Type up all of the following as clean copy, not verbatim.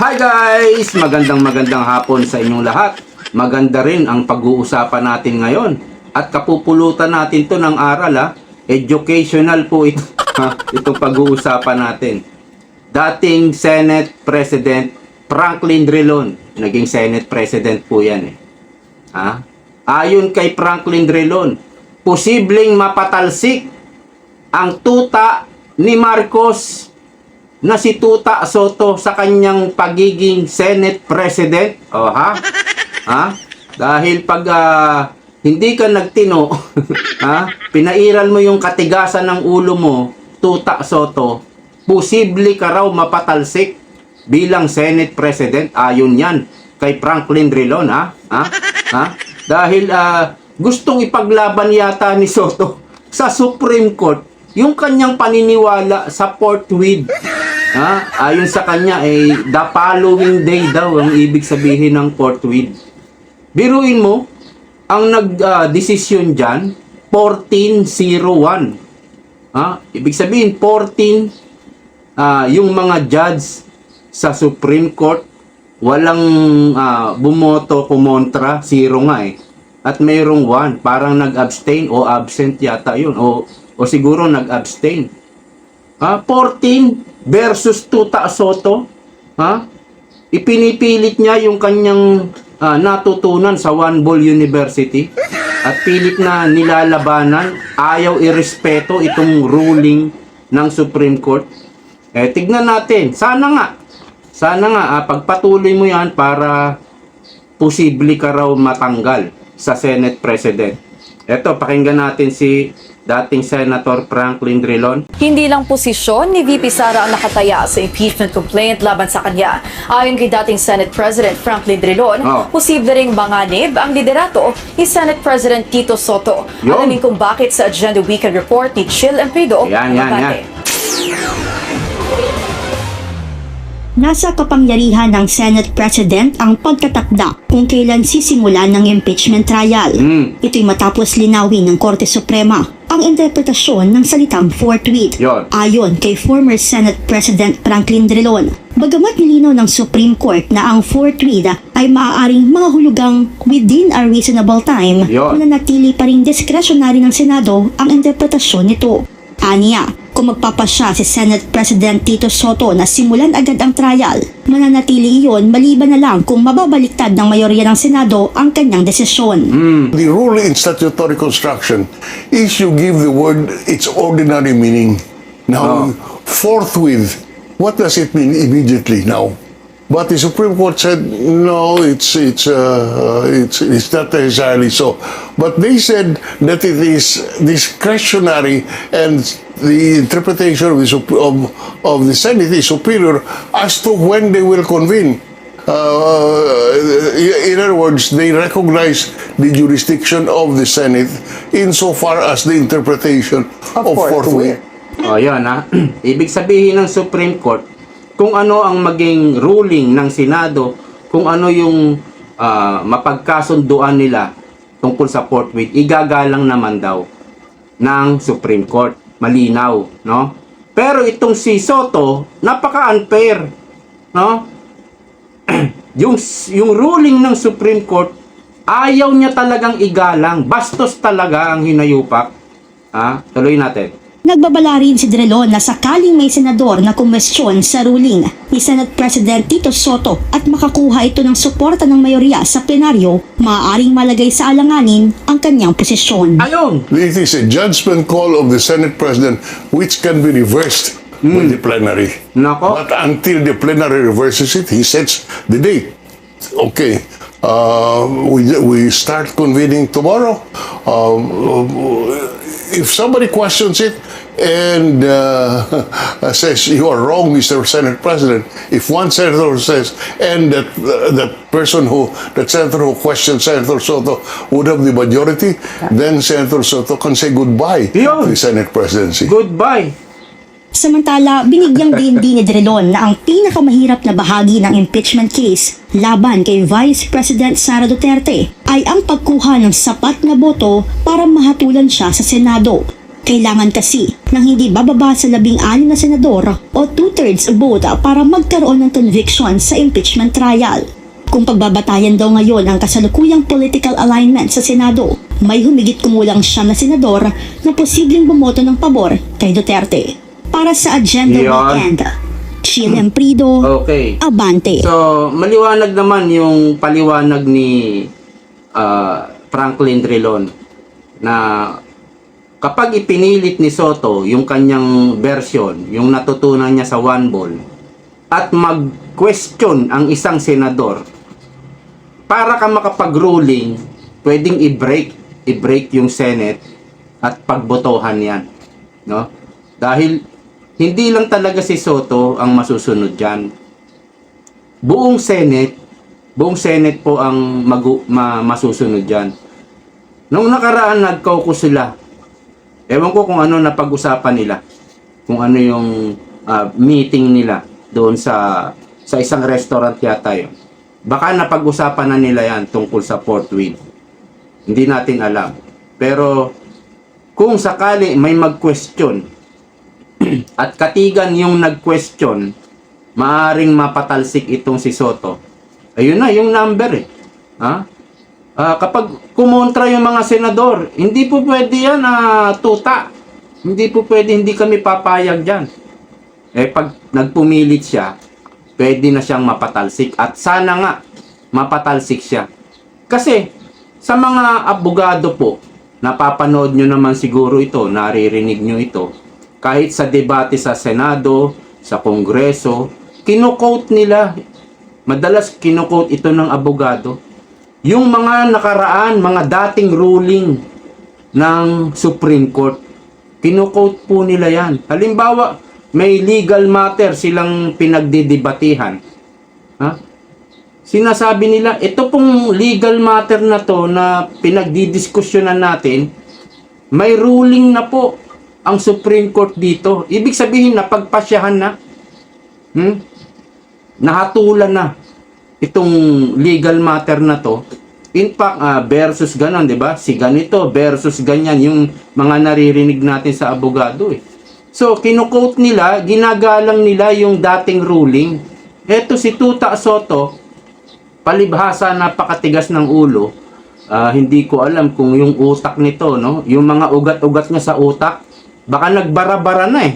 Hi guys! Magandang hapon sa inyong lahat. Maganda rin ang pag-uusapan natin ngayon. At kapupulutan natin to ng aral Educational po ito. Itong pag-uusapan natin. Dating Senate President Franklin Drilon. Naging Senate President po yan Ayon kay Franklin Drilon, posibleng mapatalsik ang tuta ni Marcos na si Tuta Soto sa kanyang pagiging Senate President. Dahil pag hindi ka nagtino, pinairal mo yung katigasan ng ulo mo, Tuta Soto, posible ka raw mapatalsik bilang Senate President. Ayon yan kay Franklin Drilon. Dahil gustong ipaglaban yata ni Soto sa Supreme Court yung kanyang paniniwala sa forthwith. Ayon sa kanya the following day daw ang ibig sabihin ng forthwith. Biruin mo, ang nag-desisyon dyan, 1401. Ibig sabihin, 14, yung mga judge sa Supreme Court, walang bumoto kumontra, 0 nga At mayroong 1, parang nag-abstain o absent yata yun. O siguro nag-abstain. 14 versus Tuta Soto. Ipinipilit niya yung kanyang natutunan sa One Ball University. At pilit na nilalabanan. Ayaw irespeto itong ruling ng Supreme Court. Tignan natin. Sana nga pagpatuloy mo yan para posible ka raw matanggal sa Senate President. Eto, pakinggan natin si dating Senator Franklin Drilon. Hindi lang posisyon ni VP Sara ang nakataya sa impeachment complaint laban sa kanya. Ayon kay dating Senate President Franklin Drilon, posible ring manganib ang liderato ni Senate President Tito Soto. Alamin kung bakit sa Agenda Weekend Report ni Chill Emprido. Yan. Nasa kapangyarihan ng Senate President ang pagtatakda kung kailan sisimulan ng impeachment trial. Ito'y matapos linawin ng Korte Suprema ang interpretasyon ng salitang forthwith. Ayon kay former Senate President Franklin Drilon, bagamat nilinaw ng Supreme Court na ang forthwith ay maaaring mga hulugang within a reasonable time, mananatili pa rin discretionary ng Senado ang interpretasyon nito. Aniya, kung magpapasya si Senate President Tito Soto na simulan agad ang trial, mananatili iyon maliban na lang kung mababaliktad ng mayorya ng Senado ang kanyang desisyon. The rule in statutory construction is you give the word its ordinary meaning. Now, forthwith, what does it mean immediately now? But the Supreme Court said, no, it's not necessarily so. But they said that it is discretionary and the interpretation of the Senate is superior as to when they will convene. In other words, they recognize the jurisdiction of the Senate insofar as the interpretation of forthwith. Yan Ibig sabihin ng Supreme Court, kung ano ang maging ruling ng Senado, kung ano yung mapagkasunduan nila tungkol sa forthwith, igagalang naman daw ng Supreme Court. Malinaw, no? Pero itong si Soto, napaka-unfair, no? yung ruling ng Supreme Court, ayaw niya talagang igalang. Bastos talaga ang hinayupak. Tuloy natin. Nagbabala rin si Drilon na sakaling may senador na kumwestiyon sa ruling ni Senate President Tito Soto at makakuha ito ng suporta ng mayorya sa plenaryo, maaaring malagay sa alanganin ang kanyang posisyon. It is a judgment call of the Senate President which can be reversed with the plenary. But until the plenary reverses it, he sets the date. Okay. We start convening tomorrow. If somebody questions it and says you are wrong, Mr. Senate President, if one senator says and that senator who questioned Senator Soto would have the majority, then Senator Soto can say goodbye to the Senate presidency. Goodbye. Samantala, binigyang din ni Drilon na ang pinakamahirap na bahagi ng impeachment case laban kay Vice President Sara Duterte ay ang pagkuha ng sapat na boto para mahatulan siya sa Senado. Kailangan kasi ng hindi bababa sa 16 na senador o 2/3 vote para magkaroon ng conviction sa impeachment trial. Kung pagbabatayan daw ngayon ang kasalukuyang political alignment sa Senado, may humigit kumulang 9 na senador na posibleng bumoto ng pabor kay Duterte. Para sa Agenda Yun. Weekend, Sheila Emprido, Okay. Abante. So, maliwanag naman yung paliwanag ni Franklin Drilon na kapag ipinilit ni Soto yung kanyang version, yung natutunan niya sa one ball, at mag-question ang isang senador, para ka makapag-ruling, pwedeng i-break yung Senate at pagbotohan yan. No? Dahil hindi lang talaga si Soto ang masusunod dyan. Buong Senate po ang masusunod dyan. Nung nakaraan, nag-caucus sila. Ewan ko kung ano napag-usapan nila. Kung ano yung meeting nila doon sa isang restaurant yata yun. Baka napag-usapan na nila yan tungkol sa fourth wheel. Hindi natin alam. Pero kung sakali may mag-question at katigan yung nag-question, maaring mapatalsik itong si Soto. Ayun na yung number eh. Kapag kumontra yung mga senador, hindi po pwede yan tuta. Hindi po pwede, hindi kami papayag dyan. Pag nagpumilit siya, pwede na siyang mapatalsik. At sana nga, mapatalsik siya. Kasi, sa mga abogado po, napapanood nyo naman siguro ito, naririnig nyo ito, kahit sa debate sa Senado, sa Kongreso, kino-quote nila, madalas kino-quote ito ng abogado, yung mga nakaraan, mga dating ruling ng Supreme Court, kino-quote po nila yan. Halimbawa, may legal matter silang pinagdidebatihan. Sinasabi nila, ito pong legal matter na to na pinagdidiskusyonan natin, may ruling na po ang Supreme Court dito. Ibig sabihin na pagpasyahan na, nahatulan na itong legal matter na to. In fact, versus ganon, di ba? Si ganito versus ganyan yung mga naririnig natin sa abogado eh. So, kinukote nila, ginagalang nila yung dating ruling. Eto si Tuta Soto, palibhasa napakatigas ng ulo. Hindi ko alam kung yung utak nito, no? Yung mga ugat-ugat niya sa utak, baka nagbara-bara na eh.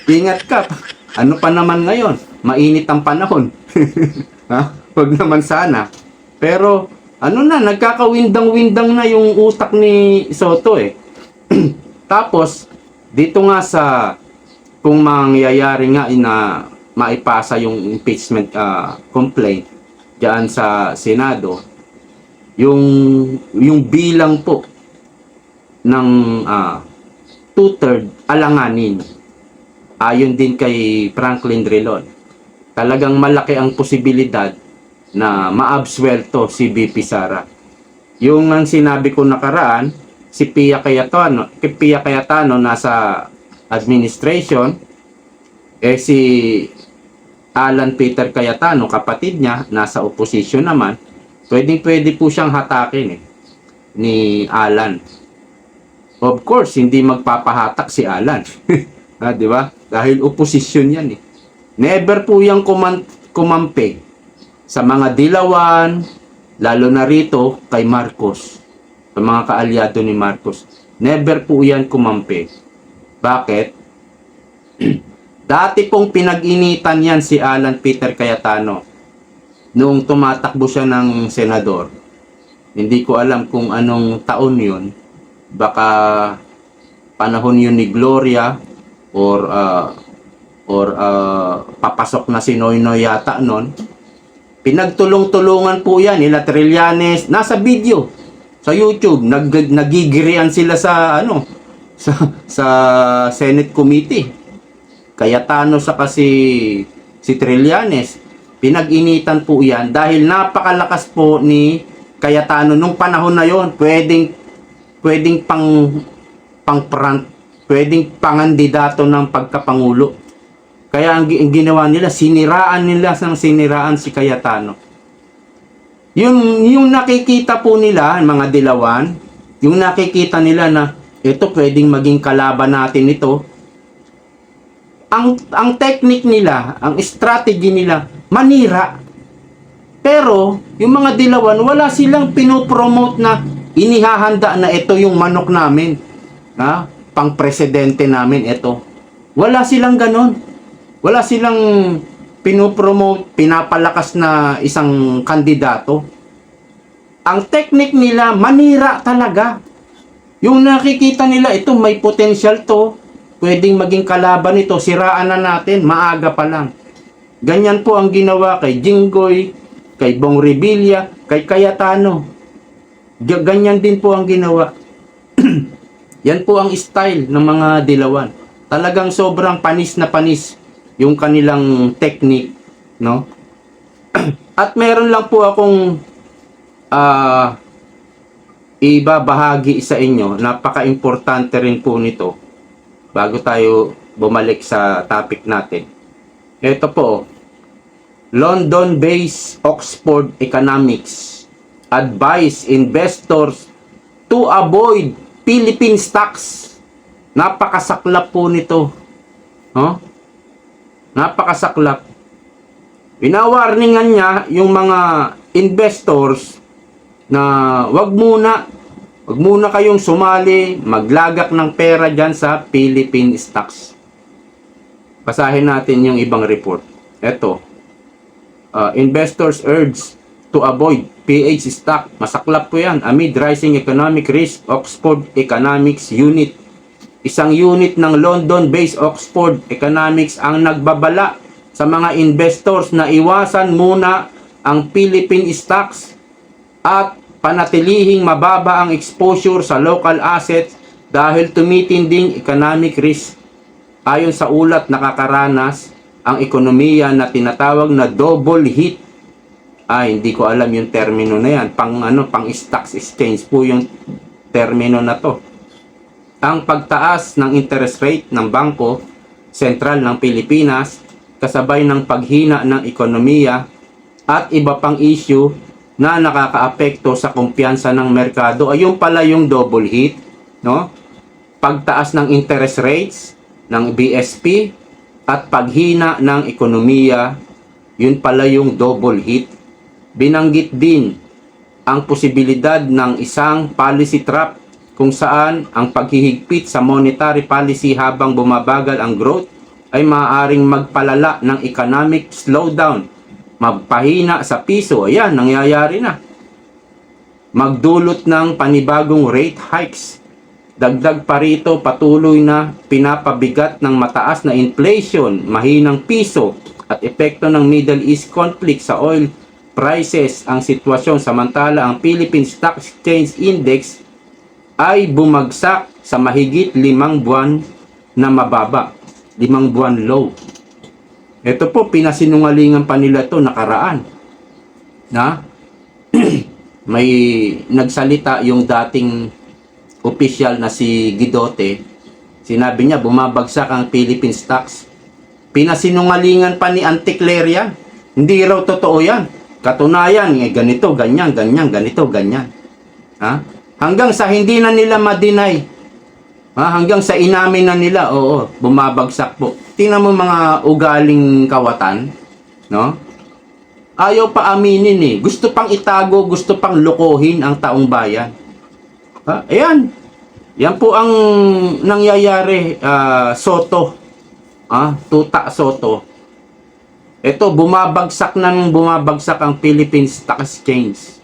Ingat ka. Ano pa naman ngayon? Mainit ang panahon. Wag naman sana. Pero, nagkakawindang-windang na yung utak ni Soto eh. Tapos, dito nga sa, kung mangyayari nga na maipasa yung impeachment complaint diyan sa Senado, yung bilang po ng 2/3 alanganin. Ayon din kay Franklin Drilon, talagang malaki ang posibilidad na maabsuelto si VP Sara. Yung ang sinabi ko nakaraan, si Pia Cayetano nasa administration, si Alan Peter Cayetano, kapatid niya, nasa opposition naman. Pwede po siyang hatakin ni Alan. Of course, hindi magpapahatak si Alan. Di ba? Dahil opposition yan eh. Never po yung kumampi sa mga dilawan, lalo na rito kay Marcos, sa mga kaalyado ni Marcos. Never po yan kumampi. Bakit? Dati pong pinag-initan yan si Alan Peter Cayetano noong tumatakbo siya ng senador. Hindi ko alam kung anong taon yun. Baka panahon yun ni Gloria or papasok na si Noynoy yata nun. Pinagtulong-tulungan po yan nila Trillanes, nasa video sa YouTube, nagigirian sila sa sa Senate Committee. Cayetano sa si Trillanes, pinag-initan po yan dahil napakalakas po ni Cayetano nung panahon na yon. Pwedeng pang front, pwedeng pangandidato ng pagkapangulo. Kaya ang ginawa nila, siniraan si Cayetano. Yung nakikita po nila, mga dilawan, Yung nakikita nila na ito pwedeng maging kalaban natin ito. Ang technique nila, ang strategy nila, manira. Pero, yung mga dilawan, wala silang pinopromote na inihahanda na ito yung manok namin. Ha? Pang presidente namin ito. Wala silang ganon. Wala silang pinopromote, pinapalakas na isang kandidato. Ang technique nila, manira talaga. Yung nakikita nila, ito may potential to. Pwedeng maging kalaban ito. Siraan na natin, maaga pa lang. Ganyan po ang ginawa kay Jinggoy, kay Bong Revilla, kay Cayetano. Ganyan din po ang ginawa. Yan po ang style ng mga dilawan. Talagang sobrang panis na panis yung kanilang technique, no? At meron lang po akong ibabahagi sa inyo. Napaka-importante rin po nito bago tayo bumalik sa topic natin. Ito po, London-based Oxford Economics advise investors to avoid Philippine stocks. Napakasaklap po nito. No? Napakasaklap. Winawarningan niya yung mga investors na wag muna kayong sumali, maglagak ng pera dyan sa Philippine stocks. Basahin natin yung ibang report. Ito, investors urge to avoid PH stock. Masaklap po yan. Amid rising economic risk, Oxford Economics Unit. Isang unit ng London-based Oxford Economics ang nagbabala sa mga investors na iwasan muna ang Philippine stocks at panatilihing mababa ang exposure sa local assets dahil tumitinding economic risk. Ayon sa ulat, nakakaranas ang ekonomiya na tinatawag na double hit. Hindi ko alam yung termino na yan. Pang stocks exchange po yung termino na to. Ang pagtaas ng interest rate ng Bangko Sentral ng Pilipinas kasabay ng paghina ng ekonomiya at iba pang issue na nakakaapekto sa kumpiyansa ng merkado. Ayun pala yung double hit, no? Pagtaas ng interest rates ng BSP at paghina ng ekonomiya, yun pala yung double hit. Binanggit din ang posibilidad ng isang policy trap kung saan ang paghihigpit sa monetary policy habang bumabagal ang growth ay maaaring magpalala ng economic slowdown, magpahina sa piso. Ayan, nangyayari na. Magdulot ng panibagong rate hikes. Dagdag pa rito, patuloy na pinapabigat ng mataas na inflation, mahinang piso at epekto ng Middle East conflict sa oil prices ang sitwasyon. Samantala, ang Philippine Stock Exchange Index ay bumagsak sa mahigit 5 buwan na mababa. 5 buwan low. Ito po, pinasinungalingan pa nila ito nakaraan. Na? May nagsalita yung dating official na si Guidote. Sinabi niya, bumabagsak ang Philippine stocks. Pinasinungalingan pa ni Anticleria. Hindi raw totoo yan. Katunayan, ganito, ganyan, ganito, ganyan. Ha? Hanggang sa hindi na nila ma-deny. Hanggang sa inamin na nila, oo, bumabagsak po. Tingnan mo mga ugaling kawatan, no? Ayaw pa aminin eh. Gusto pang itago, gusto pang lokohin ang taong bayan. Ayan. Yan po ang nangyayari, Soto. Tuta Soto. Ito, bumabagsak ang Philippine Stock Exchange.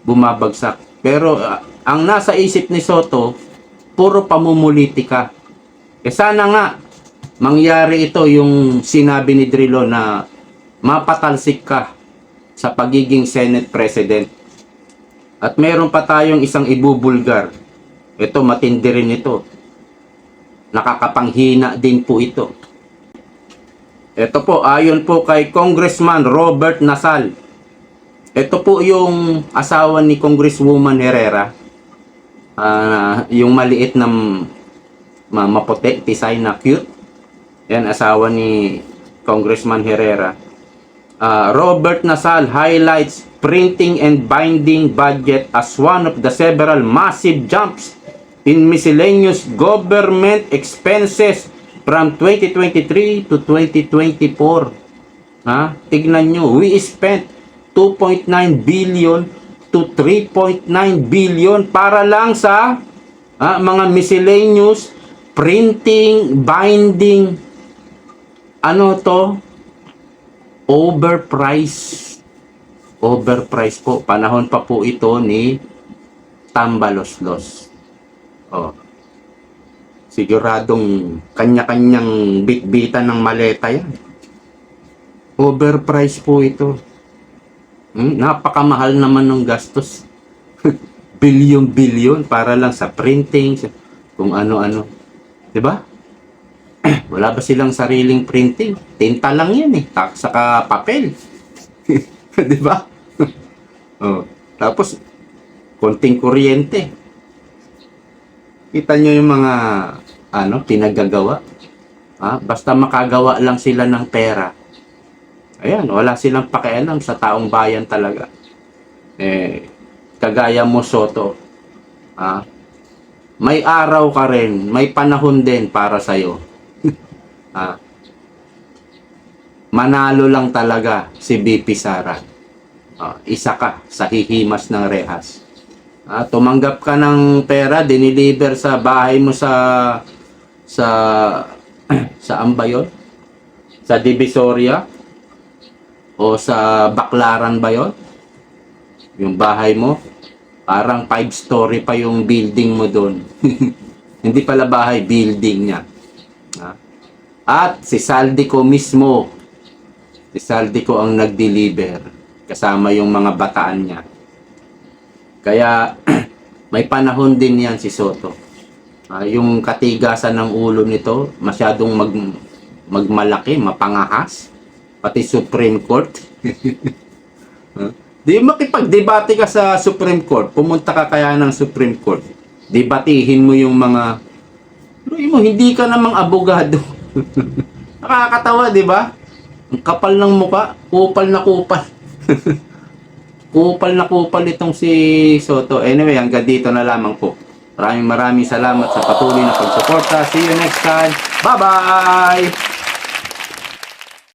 Bumabagsak. Pero ang nasa isip ni Soto, puro pamumulitika. Sana nga, mangyari ito yung sinabi ni Drilon na mapatalsik ka sa pagiging Senate President. At meron pa tayong isang ibubulgar. Ito, matindi rin ito. Nakakapanghina din po ito. Ito po, ayon po kay Congressman Robert Nasal. Ito po yung asawa ni Congresswoman Herrera. Yung maliit na maputi, tisay na cute. Yan, asawa ni Congressman Herrera. Robert Nasal highlights printing and binding budget as one of the several massive jumps in miscellaneous government expenses from 2023 to 2024. Tignan nyo, we spent 2.9 billion to 3.9 billion para lang sa mga miscellaneous printing, binding, overpriced po. Panahon pa po ito ni Tambaloslos. Siguradong kanya-kanyang bitbitan ng maleta yan. Overpriced po ito. Napakamahal naman ng gastos. Bilyon-bilyon para lang sa printing, kung ano-ano. Diba? Wala ba silang sariling printing? Tinta lang yan saka papel. Diba? Tapos, konting kuryente. Kita nyo yung mga pinagagawa. Basta makagawa lang sila ng pera. Ayan, wala silang pakialam sa taong bayan talaga. Kagaya mo, Soto. May araw ka rin, may panahon din para sa'yo. Manalo lang talaga si BP Sara. Isa ka sa hihimas ng rehas. Tumanggap ka ng pera, diniliver sa bahay mo sa saan ba yun? Sa Divisoria? O sa Baclaran ba yun? Yung bahay mo? Parang 5-story pa yung building mo doon. Hindi pala bahay, building niya. At si Saldico mismo. Si Saldico ang nag-deliver. Kasama yung mga bataan niya. Kaya may panahon din yan si Soto. Yung katigasan ng ulo nito, masyadong magmalaki, mapangahas. Pati Supreme Court. Di makipag-debate ka sa Supreme Court. Pumunta ka kaya ng Supreme Court. Debatihin mo yung mga... Hindi ka namang abogado. Nakakatawa, di ba? Ang kapal ng muka, kupal na kupal. Kupal na kupal itong si Soto. Anyway, hanggang dito na lamang po. Maraming salamat sa patuloy na pagsuporta. See you next time. Bye-bye!